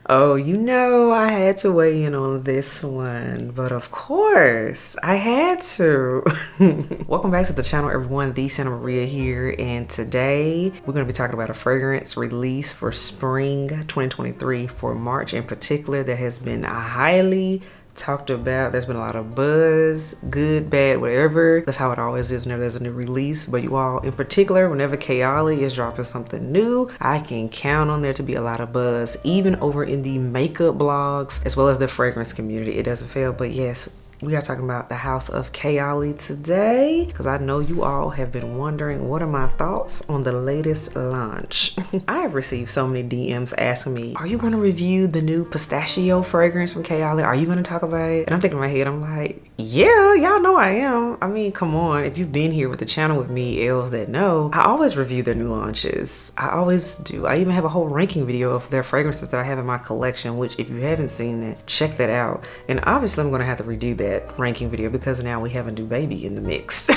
Oh, you know, I had to weigh in on this one, but of course, I had to. Welcome back to the channel, everyone. The Santa Maria here, and today we're going to be talking about a fragrance release for spring 2023 for March in particular that has been highly talked about. There's been a lot of buzz, good, bad, whatever. That's how it always is whenever there's a new release. But you all, in particular, whenever Kayali is dropping something new, I can count on there to be a lot of buzz, even over in the makeup blogs as well as the fragrance community. It doesn't fail. But yes, we are talking about the house of Kayali today, because I know you all have been wondering what are my thoughts on the latest launch. I have received so many DMs asking me, are you going to review the new Pistachio fragrance from Kayali? Are you going to talk about it? And I'm thinking in my head, I'm like, yeah, y'all know I am. I mean, come on. If you've been here with the channel with me, L's that know, I always review their new launches. I always do. I even have a whole ranking video of their fragrances that I have in my collection, which if you haven't seen that, check that out. And obviously I'm going to have to redo that ranking video because now we have a new baby in the mix.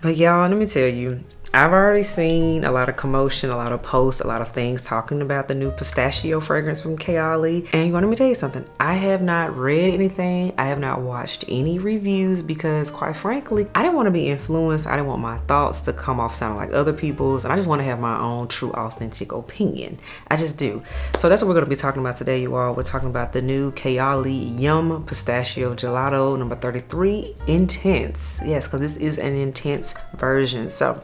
But y'all, let me tell you, I've already seen a lot of commotion, a lot of posts, a lot of things talking about the new Pistachio fragrance from Kayali. And let me tell you something, I have not read anything, I have not watched any reviews because quite frankly, I didn't want to be influenced. I didn't want my thoughts to come off sounding like other people's, and I just want to have my own true authentic opinion. I just do. So that's what we're going to be talking about today, you all. We're talking about the new Kayali Yum Pistachio Gelato number 33 Intense. Yes, because this is an intense version. So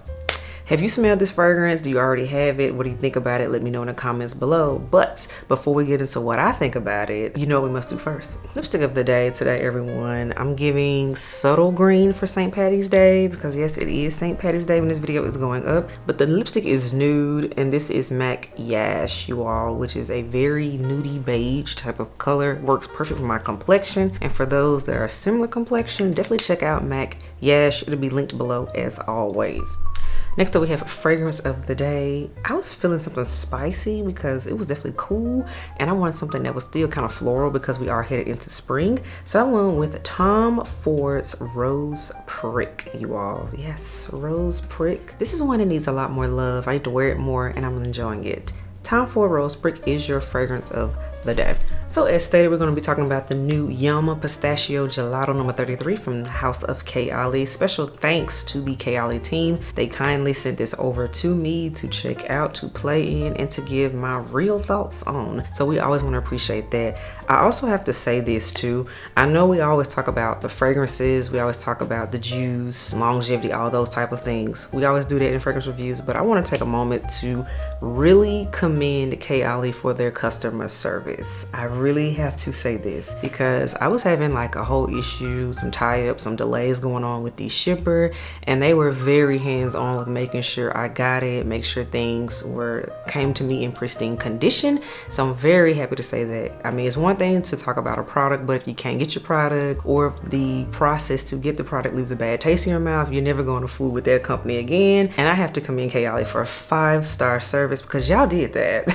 have you smelled this fragrance? Do you already have it? What do you think about it? Let me know in the comments below. But before we get into what I think about it, you know what we must do first. Lipstick of the day today, everyone. I'm giving subtle green for St. Patty's Day because yes, it is St. Patty's Day when this video is going up. But the lipstick is nude, and this is Mac Yash, you all, which is a very nudie beige type of color. Works perfect for my complexion. And for those that are similar complexion, definitely check out Mac Yash. It'll be linked below as always. Next up, we have fragrance of the day. I was feeling something spicy because it was definitely cool, and I wanted something that was still kind of floral because we are headed into spring. So I went with Tom Ford's Rose Prick, you all. Yes, Rose Prick. This is one that needs a lot more love. I need to wear it more, and I'm enjoying it. Tom Ford Rose Prick is your fragrance of the day. So as stated, we're going to be talking about the new Yum Pistachio Gelato number 33 from the house of Kayali. Special thanks to the Kayali team. They kindly sent this over to me to check out, to play in, and to give my real thoughts on. So we always want to appreciate that. I also have to say this too. I know we always talk about the fragrances. We always talk about the juice, longevity, all those type of things. We always do that in fragrance reviews, but I want to take a moment to really commend Kayali for their customer service. I really have to say this because I was having like a whole issue, some tie-ups, some delays going on with the shipper, and they were very hands-on with making sure I got it, make sure things came to me in pristine condition. So I'm very happy to say that. I mean, it's one thing to talk about a product, but if you can't get your product, or if the process to get the product leaves a bad taste in your mouth, you're never going to fool with that company again. And I have to commend Kayali for a 5-star service because y'all did that.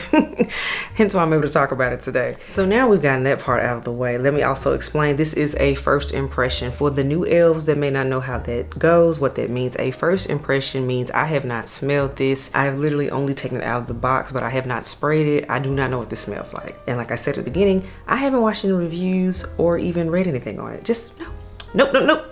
Hence why I'm able to talk about it today. So now we've gotten that part out of the way, let me also explain this is a first impression. For the new elves that may not know how that goes, what that means, a first impression means I have not smelled this. I have literally only taken it out of the box, but I have not sprayed it. I do not know what this smells like. And like I said at the beginning, I haven't watched any reviews or even read anything on it. Just nope.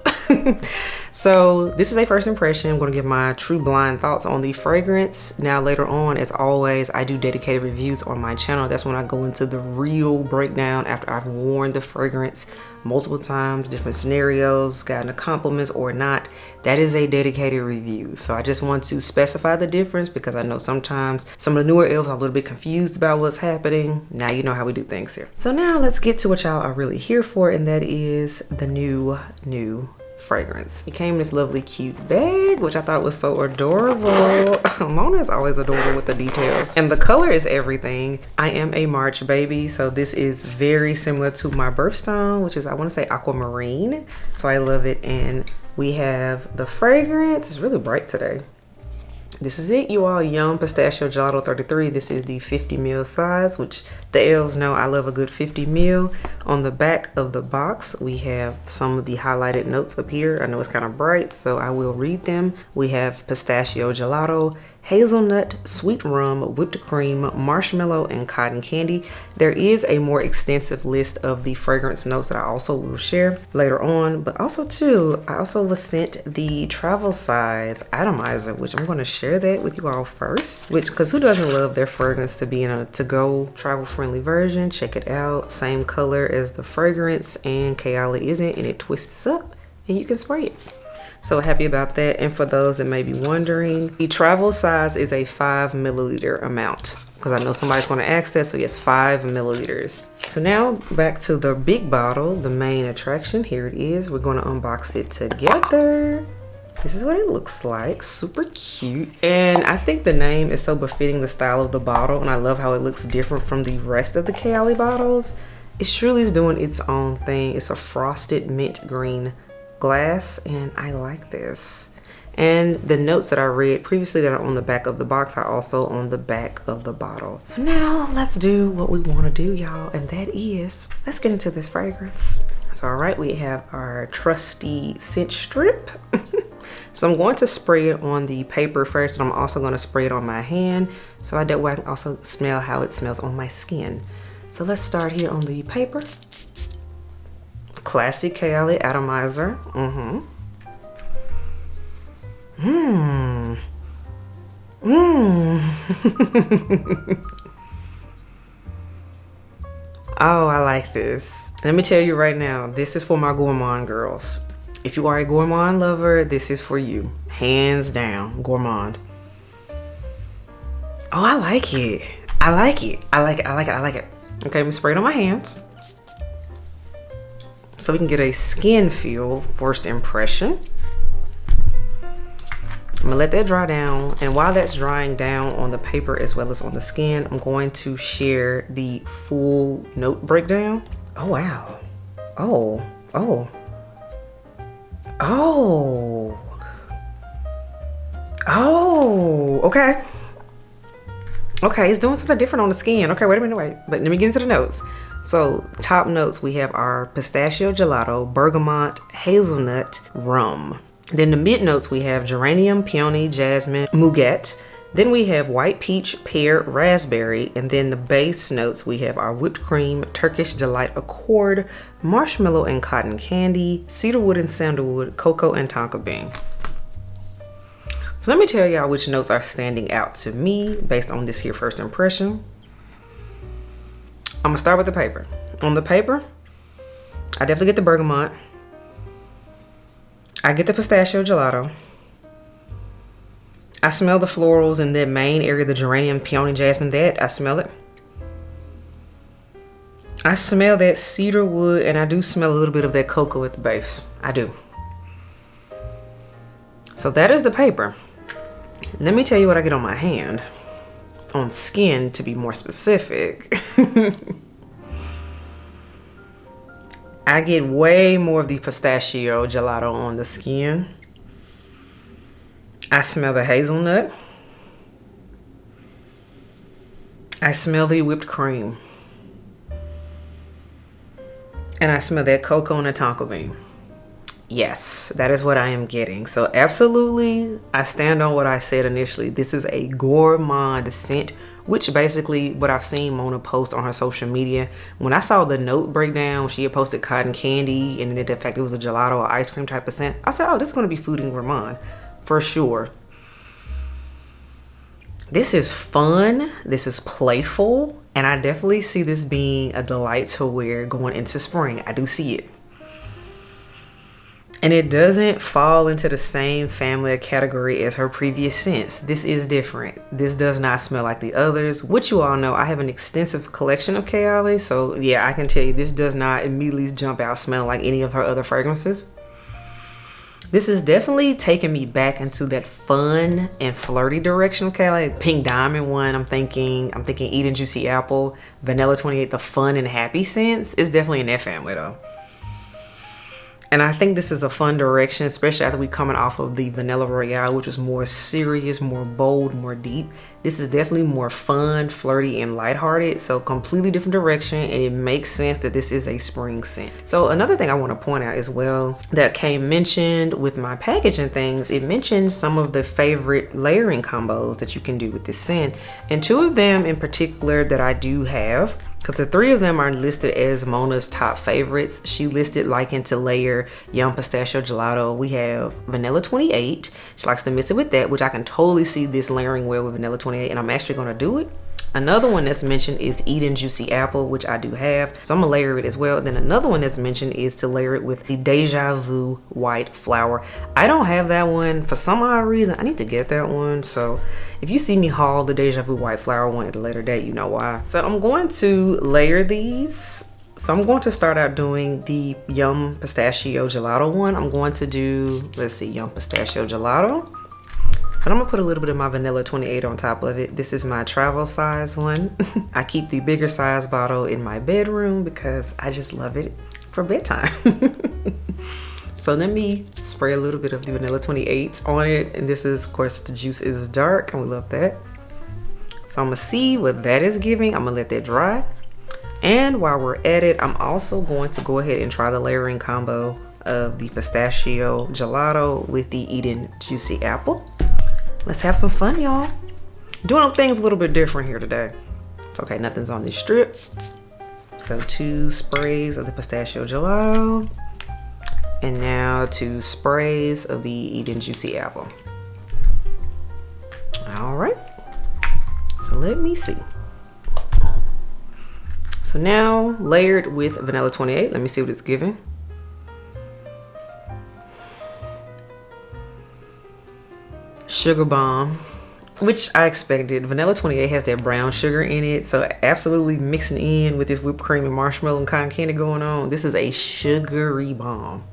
So this is a first impression. I'm going to give my true blind thoughts on the fragrance. Now later on, as always, I do dedicated reviews on my channel. That's when I go into the real breakdown after I've worn the fragrance multiple times, different scenarios, gotten the compliments or not. That is a dedicated review. So I just want to specify the difference because I know sometimes some of the newer elves are a little bit confused about what's happening. Now you know how we do things here. So now let's get to what y'all are really here for, and that is the new fragrance. It came in this lovely cute bag, which I thought was so adorable. Mona is always adorable with the details, and the color is everything. I am a March baby, so this is very similar to my birthstone, which is, I want to say, aquamarine. So I love it. And we have the fragrance. It's really bright today. This is it, you all. Yum Pistachio Gelato 33. This is the 50 ml size, which the elves know I love a good 50 ml. On the back of the box, we have some of the highlighted notes up here. I know it's kind of bright, so I will read them. We have Pistachio Gelato, hazelnut, sweet rum, whipped cream, marshmallow, and cotton candy. There is a more extensive list of the fragrance notes that I also will share later on, but also too, I also was sent the travel size atomizer, which I'm going to share that with you all first, because who doesn't love their fragrance to be in a to-go travel friendly version? Check it out. Same color as the fragrance, and Kayali isn't, and it twists up and you can spray it. So happy about that. And for those that may be wondering, the travel size is a 5 milliliter amount, because I know somebody's going to ask that. So yes, 5 milliliters. So now back to the big bottle, the main attraction. Here it is. We're going to unbox it together. This is what it looks like. Super cute. And I think the name is so befitting the style of the bottle, and I love how it looks different from the rest of the Kayali bottles. It truly is doing its own thing. It's a frosted mint green glass, and I like this. And the notes that I read previously that are on the back of the box are also on the back of the bottle. So now let's do what we want to do, y'all, and that is, let's get into this fragrance. So all right, we have our trusty scent strip. So I'm going to spray it on the paper first, and I'm also going to spray it on my hand, so that way I can also smell how it smells on my skin. So let's start here on the paper. Classic Kayali atomizer. Oh, I like this. Let me tell you right now, this is for my gourmand girls. If you are a gourmand lover, this is for you. Hands down, gourmand. Oh, I like it. I like it. I like it. I like it. I like it. Okay, let me spray it on my hands, so we can get a skin feel first impression. I'm gonna let that dry down, and while that's drying down on the paper as well as on the skin, I'm going to share the full note breakdown. Oh wow. Oh okay. Okay, it's doing something different on the skin. Okay, wait a minute, but let me get into the notes. So top notes, we have our pistachio gelato, bergamot, hazelnut, rum. Then the mid notes, we have geranium, peony, jasmine, muguet. Then we have white peach, pear, raspberry. And then the base notes, we have our whipped cream, Turkish delight accord, marshmallow and cotton candy, cedarwood and sandalwood, cocoa and tonka bean. So let me tell y'all which notes are standing out to me based on this here first impression. I'm gonna start with the paper. On the paper, I definitely get the bergamot. I get the pistachio gelato. I smell the florals in that main area, the geranium, peony, jasmine, that I smell it. I smell that cedar wood, and I do smell a little bit of that cocoa at the base. I do. So that is the paper. Let me tell you what I get on my hand. On skin, to be more specific. I get way more of the pistachio gelato on the skin. I smell the hazelnut. I smell the whipped cream. And I smell that cocoa and the tonka bean. Yes, that is what I am getting. So absolutely, I stand on what I said initially. This is a gourmand scent, which basically what I've seen Mona post on her social media. When I saw the note breakdown, she had posted cotton candy, and then the fact it was a gelato or ice cream type of scent. I said, oh, this is going to be food and gourmand for sure. This is fun. This is playful. And I definitely see this being a delight to wear going into spring. I do see it. And it doesn't fall into the same family or category as her previous scents. This is different. This does not smell like the others, which you all know I have an extensive collection of Kayali. So yeah, I can tell you this does not immediately jump out smelling like any of her other fragrances. This is definitely taking me back into that fun and flirty direction of Kayali. Pink Diamond one, I'm thinking Eden Juicy Apple, Vanilla 28, the fun and happy scents. It's definitely in that family though. And I think this is a fun direction, especially after we coming off of the Vanilla Royale, which is more serious, more bold, more deep. This is definitely more fun, flirty, and lighthearted. So completely different direction, and it makes sense that this is a spring scent. So another thing I want to point out as well that Kay mentioned with my packaging things, it mentioned some of the favorite layering combos that you can do with this scent. And 2 of them in particular that I do have, because the 3 of them are listed as Mona's top favorites. She listed liking to layer Yum Pistachio Gelato. We have Vanilla 28. She likes to mix it with that, which I can totally see this layering well with Vanilla 28, and I'm actually going to do it. Another one that's mentioned is Eden Juicy Apple, which I do have, so I'm gonna layer it as well. Then another one that's mentioned is to layer it with the Deja Vu White Flower. I don't have that one for some odd reason. I need to get that one, so if you see me haul the Deja Vu White Flower one at a later date, you know why. So I'm going to layer these. So I'm going to start out doing the Yum Pistachio Gelato one. I'm going to do, let's see, Yum Pistachio Gelato. And I'm gonna put a little bit of my Vanilla 28 on top of it. This is my travel size one. I keep the bigger size bottle in my bedroom because I just love it for bedtime. So let me spray a little bit of the Vanilla 28 on it. And this is, of course, the juice is dark and we love that. So I'm gonna see what that is giving. I'm gonna let that dry. And while we're at it, I'm also going to go ahead and try the layering combo of the Pistachio Gelato with the Eden Juicy Apple. Let's have some fun, y'all. Doing things a little bit different here today. Okay, nothing's on this strip. So 2 sprays of the Pistachio Gelato. And now 2 sprays of the Eden Juicy Apple. All right. So let me see. So now layered with Vanilla 28. Let me see what it's giving. Sugar bomb, which I expected. Vanilla 28 has that brown sugar in it, so absolutely mixing in with this whipped cream and marshmallow and cotton candy going on. This is a sugary bomb.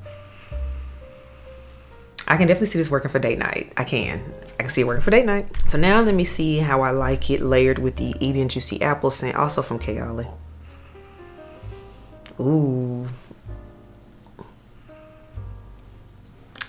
I can definitely see this working for date night. I can see it working for date night. So now let me see how I like it layered with the Eden Juicy Apple scent, also from Kayali. Ooh.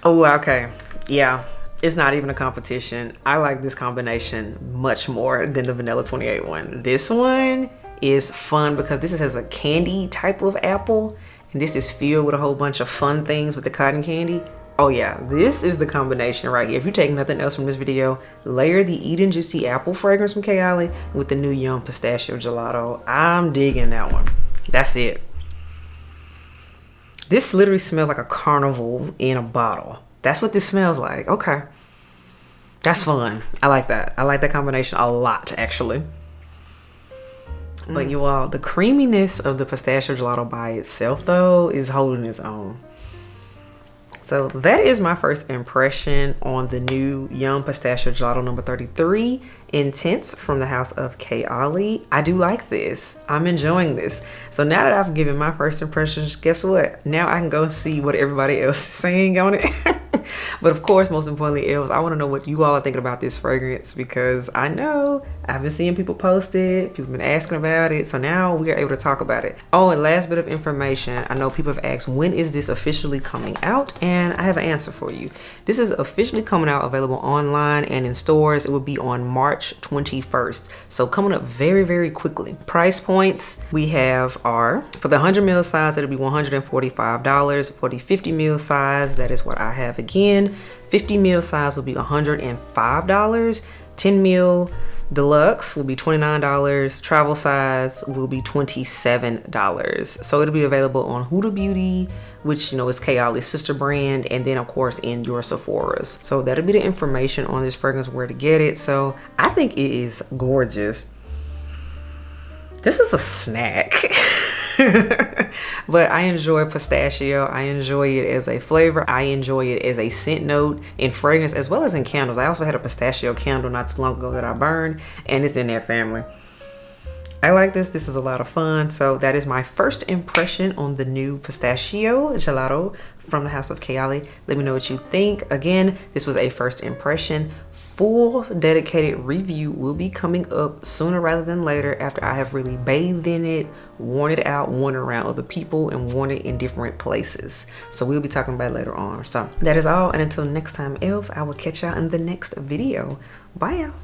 Oh, okay. Yeah. It's not even a competition. I like this combination much more than the Vanilla 28 one. This one is fun because this has a candy type of apple, and this is filled with a whole bunch of fun things with the cotton candy. Oh yeah, this is the combination right here. If you take nothing else from this video, layer the Eden Juicy Apple fragrance from Kayali with the new Yum Pistachio Gelato. I'm digging that one. That's it. This literally smells like a carnival in a bottle. That's what this smells like. Okay. That's fun. I like that. I like that combination a lot, actually. But you all, the creaminess of the Pistachio Gelato by itself, though, is holding its own. So that is my first impression on the new Yum Pistachio Gelato number 33 Intense from the house of Kayali. I do like this. I'm enjoying this. So now that I've given my first impressions, guess what? Now I can go see what everybody else is saying on it. But of course, most importantly, Els, I want to know what you all are thinking about this fragrance, because I know I've been seeing people post it, people have been asking about it, so now we are able to talk about it. Oh, and last bit of information, I know people have asked, when is this officially coming out? And I have an answer for you. This is officially coming out, available online and in stores. It will be on March 21st. So coming up very, very quickly. Price points we have are, for the 100 ml size, it'll be $145. For the 50 ml size, that is what I have again. 50 ml size will be $105. 10 ml deluxe will be $29. Travel size will be $27. So it'll be available on Huda Beauty, which, you know, is Kayali's sister brand, and then of course in your Sephora's. So that'll be the information on this fragrance, where to get it. So I think it is gorgeous. This is a snack. But I enjoy pistachio. I enjoy it as a flavor. I enjoy it as a scent note in fragrance, as well as in candles. I also had a pistachio candle not too long ago that I burned, and it's in that family. I like this. This is a lot of fun. So that is my first impression on the new Pistachio Gelato from the house of Kayali. Let me know what you think. Again, this was a first impression full dedicated review will be coming up sooner rather than later after I have really bathed in it, worn it out, worn it around other people, and worn it in different places. So we'll be talking about it later on. So that is all, and until next time else, I will catch y'all in the next video. Bye y'all.